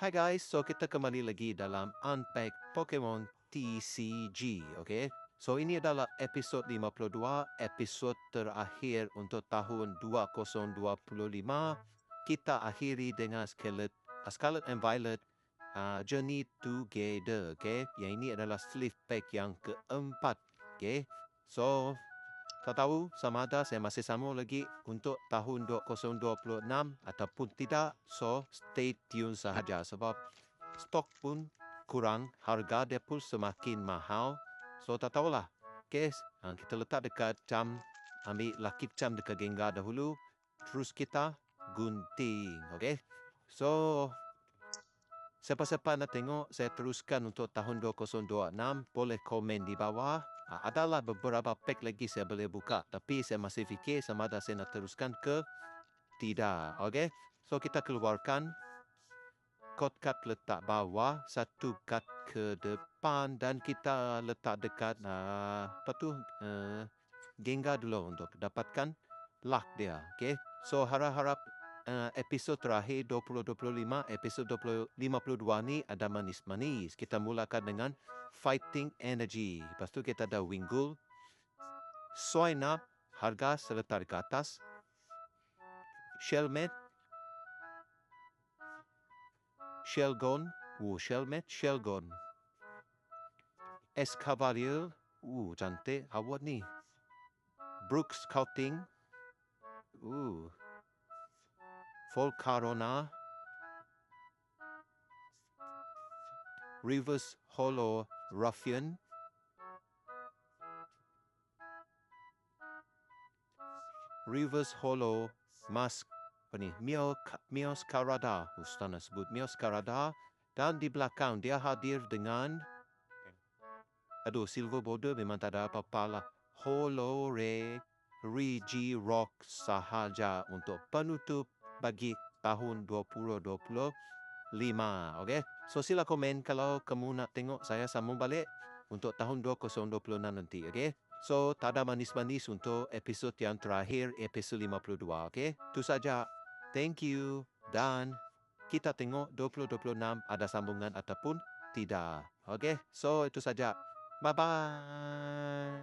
Hai guys, so kita kembali lagi dalam Unpack Pokemon TCG, okay? So ini adalah episod 52, episod terakhir untuk tahun 2025. Kita akhiri dengan Scarlet and Violet Journey Together, okay? Yang ini adalah sleeve pack yang keempat, okay? So, tak tahu sama ada saya masih sambung lagi untuk tahun 2026 ataupun tidak. So, stay tune sahaja sebab stok pun kurang, harga dia pun semakin mahal. So, tak tahulah. Okay, kita letak dekat jam, ambil lucky jam dekat Gengar dahulu. Terus kita gunting, okay? So, siapa-siapa nak tengok, saya teruskan untuk tahun 2026, boleh komen di bawah. Adalah beberapa pack lagi saya boleh buka, tapi saya masih fikir sama ada saya nak teruskan ke tidak. Okay? So, kita keluarkan kad letak bawah, satu kad ke depan dan kita letak dekat Gengar dulu untuk dapatkan luck dia. Okay? So, harap-harap episod terakhir 2025, episod 52 ni ada manis-manis. Kita mulakan dengan Fighting Energy. Lepas tu kita ada Wingull, Swinub, harga seletar ke atas, Shelmet, Shelgon, Shelgon, Escavalier, cantik awat ni, Brooks Scouting, Volcarona, Reverse Hollow Ruffian, Reverse Hollow Mioscarada, Ustaz nak sebut Mioscarada, dan di belakang dia hadir dengan silver border memang tak ada apa-apa lah. Hollow Regirock sahaja untuk penutup bagi tahun 2025. Okay? So sila komen kalau kamu nak tengok saya sambung balik untuk tahun 2026 nanti. Okay? So tak ada manis-manis untuk episod yang terakhir, episod 52. Okay? Itu saja. Thank you. Dan kita tengok 2026 ada sambungan ataupun tidak. Okay? So itu saja. Bye-bye.